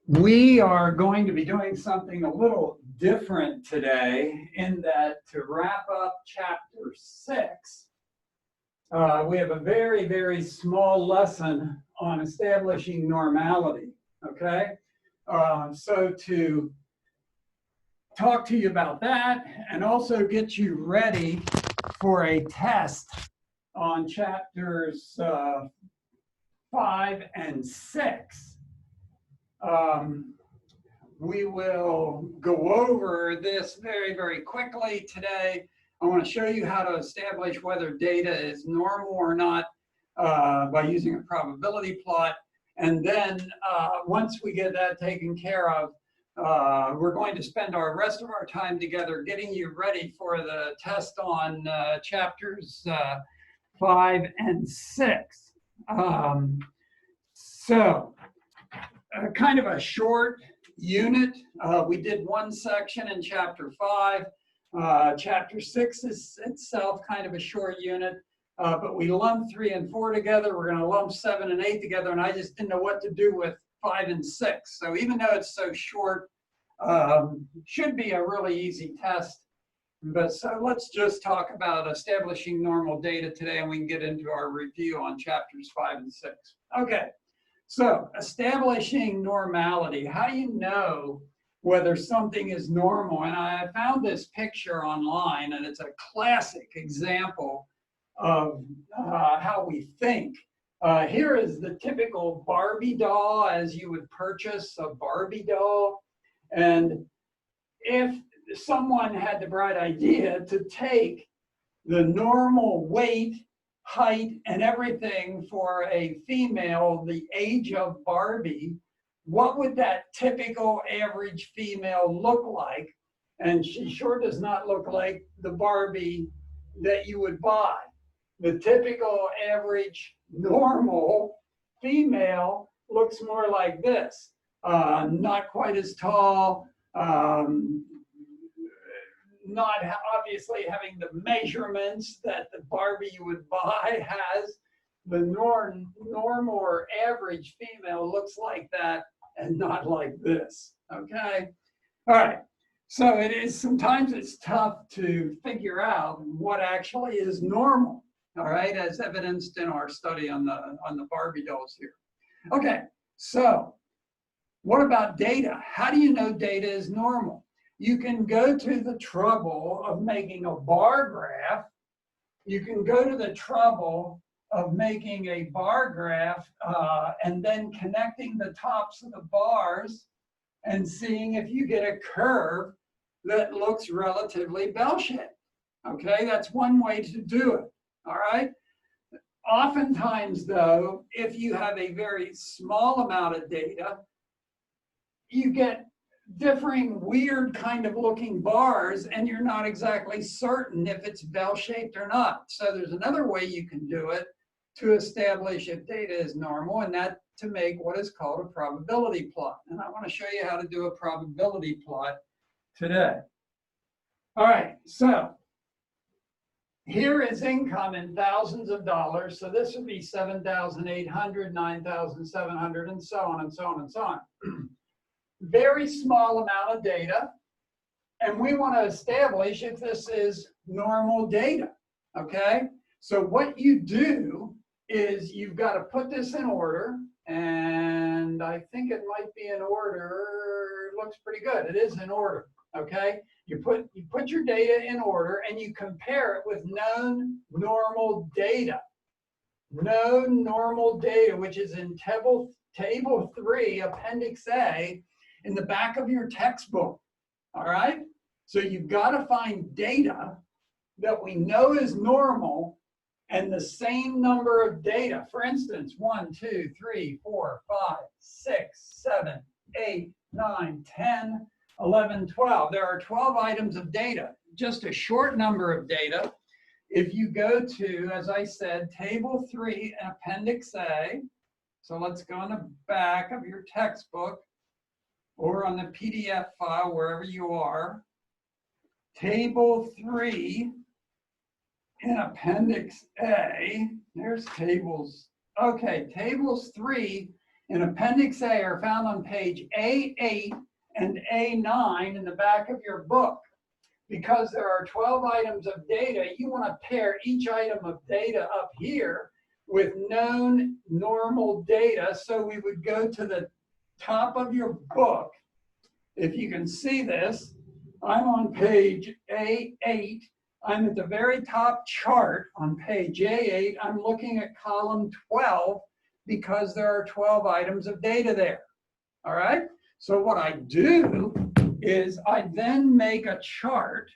We are going to be doing something a little different today in that to wrap up chapter 6, we have a very, very small lesson on establishing normality, okay? So to talk to you about that and also get you ready for a test on chapters 5 and 6. We will go over this very, very quickly today. I want to show you how to establish whether data is normal or not by using a probability plot. And then once we get that taken care of, we're going to spend our rest of our time together getting you ready for the test on chapters 5 and 6. Kind of a short unit. We did one section in chapter 5. Chapter 6 is itself kind of a short unit, but we lumped 3 and 4 together. We're going to lump 7 and 8 together, and I just didn't know what to do with 5 and 6. So even though it's so short, should be a really easy test. But so let's just talk about establishing normal data today, and we can get into our review on chapters 5 and 6. Okay. So establishing normality, how do you know whether something is normal? And I found this picture online, and it's a classic example of how we think. Here is the typical Barbie doll as you would purchase a Barbie doll. And if someone had the bright idea to take the normal weight, height, and everything for a female, the age of Barbie, what would that typical average female look like? And she sure does not look like the Barbie that you would buy. The typical average normal female looks more like this. Not quite as tall, not obviously having the measurements that the Barbie you would buy has. The normal or average female looks like that and not like this, okay? All right, so it is, sometimes it's tough to figure out what actually is normal, all right, as evidenced in our study on the Barbie dolls here. Okay, so what about data? How do you know data is normal? You can go to the trouble of making a bar graph. You can go to the trouble of making a bar graph and then connecting the tops of the bars and seeing if you get a curve that looks relatively bell-shaped. Okay, that's one way to do it, all right? Oftentimes, though, if you have a very small amount of data, you get differing weird kind of looking bars and you're not exactly certain if it's bell-shaped or not. So there's another way you can do it to establish if data is normal, and that to make what is called a probability plot. And I want to show you how to do a probability plot today. All right, so here is income in thousands of dollars. So this would be 7,800, 9,700, and so on and so on and so on. Very small amount of data, and we want to establish if this is normal data, okay? So what you do is you've got to put this in order, and I think it might be in order. It looks pretty good. It is in order, okay? You put your data in order, and you compare it with known normal data. Known normal data, which is in table 3, Appendix A, in the back of your textbook, all right? So you've got to find data that we know is normal and the same number of data. For instance, 1, 2, 3, 4, 5, 6, 7, 8, 9, 10, 11, 12. There are 12 items of data, just a short number of data. If you go to, as I said, Table 3, Appendix A, so let's go on the back of your textbook, or on the PDF file, wherever you are. Table 3 in Appendix A. There's tables. Okay, tables 3 in Appendix A are found on page A8 and A9 in the back of your book. Because there are 12 items of data, you want to pair each item of data up here with known normal data. So we would go to the top of your book. If you can see this, I'm on page A8. I'm at the very top chart on page A8. I'm looking at column 12 because there are 12 items of data there. All right? So what I do is I then make a chart.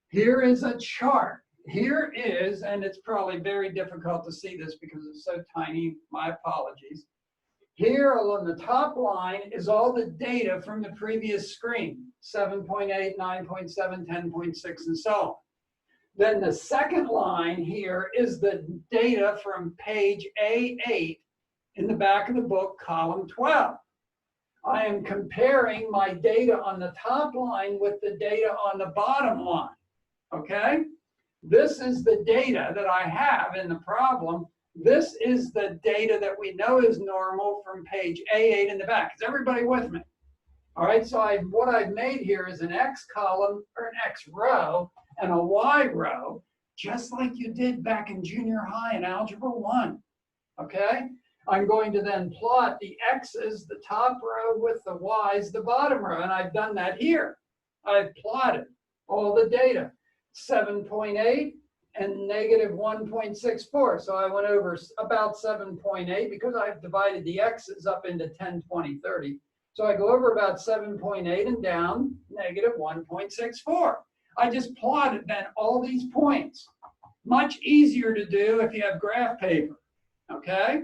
Here is a chart. Here is, and it's probably very difficult to see this because it's so tiny, my apologies. Here on the top line is all the data from the previous screen, 7.8, 9.7, 10.6, and so on. Then the second line here is the data from page A8 in the back of the book, column 12. I am comparing my data on the top line with the data on the bottom line, okay? This is the data that I have in the problem. This is the data that we know is normal from page A8 in the back. Is everybody with me? All right, so what I've made here is an X column or an X row and a Y row, just like you did back in junior high in Algebra 1, okay? I'm going to then plot the X's, the top row, with the Y's, the bottom row, and I've done that here. I've plotted all the data, 7.8 and negative 1.64. So I went over about 7.8 because I've divided the X's up into 10, 20, 30. So I go over about 7.8 and down negative 1.64. I just plotted then all these points. Much easier to do if you have graph paper, okay?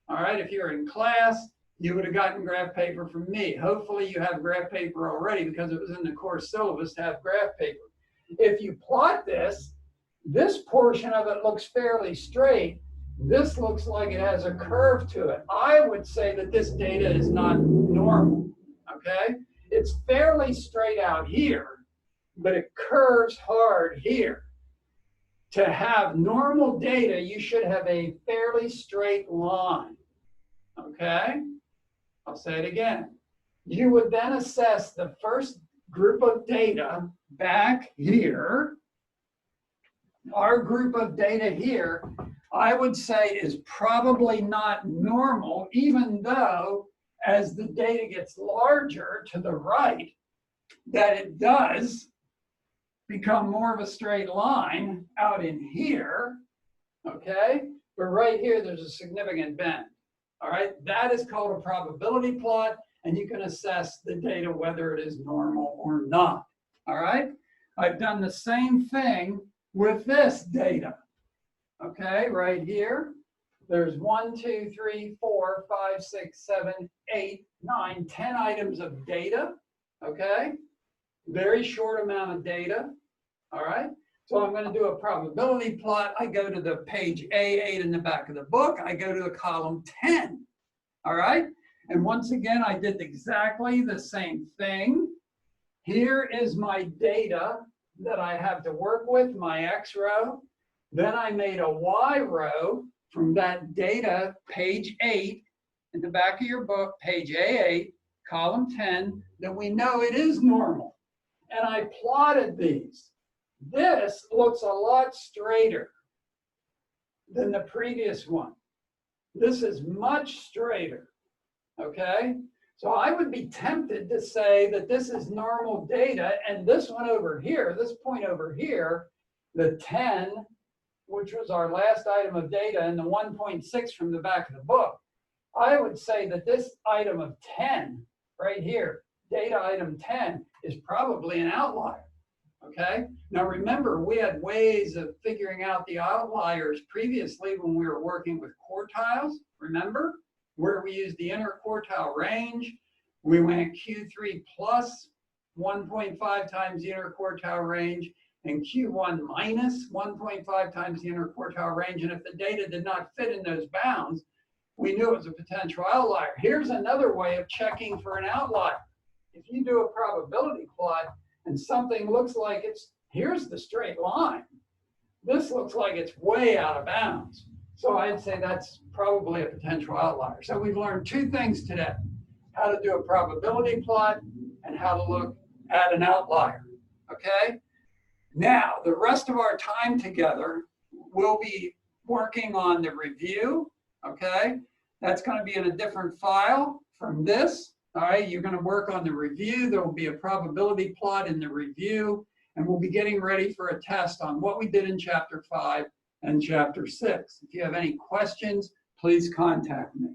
All right, if you're in class, you would have gotten graph paper from me. Hopefully you have graph paper already because it was in the course syllabus to have graph paper. If you plot this portion of it looks fairly straight. This looks like it has a curve to it. I would say that this data is not normal, okay? It's fairly straight out here, but it curves hard here. To have normal data, you should have a fairly straight line, okay? I'll say it again. You would then assess the first group of data back here. Our group of data here, I would say, is probably not normal, even though as the data gets larger to the right, that it does become more of a straight line out in here, okay? But right here, there's a significant bend, all right? That is called a probability plot, and you can assess the data whether it is normal or not, all right? I've done the same thing with this data, okay? Right here, there's 1, 2, 3, 4, 5, 6, 7, 8, 9, 10 items of data, okay? Very short amount of data, all right? So I'm going to do a probability plot. I go to the page A8 in the back of the book. I go to the column 10, all right? And once again, I did exactly the same thing. Here is my data that I have to work with, my X row. Then I made a Y row from that data, page 8, in the back of your book, page A8, column 10, that we know it is normal. And I plotted these. This looks a lot straighter than the previous one. This is much straighter, okay? So I would be tempted to say that this is normal data, and this one over here, this point over here, the 10, which was our last item of data, and the 1.6 from the back of the book, I would say that this item of 10 right here, data item 10, is probably an outlier, okay? Now remember, we had ways of figuring out the outliers previously when we were working with quartiles, remember? Where we used the interquartile range. We went Q3 plus 1.5 times the interquartile range and Q1 minus 1.5 times the interquartile range. And if the data did not fit in those bounds, we knew it was a potential outlier. Here's another way of checking for an outlier. If you do a probability plot and something looks like here's the straight line. This looks like it's way out of bounds. So I'd say that's probably a potential outlier. So we've learned two things today: how to do a probability plot and how to look at an outlier. Okay? Now, the rest of our time together, we'll be working on the review. Okay? That's going to be in a different file from this. All right? You're going to work on the review. There will be a probability plot in the review, and we'll be getting ready for a test on what we did in Chapter 5 and Chapter 6. If you have any questions, please contact me.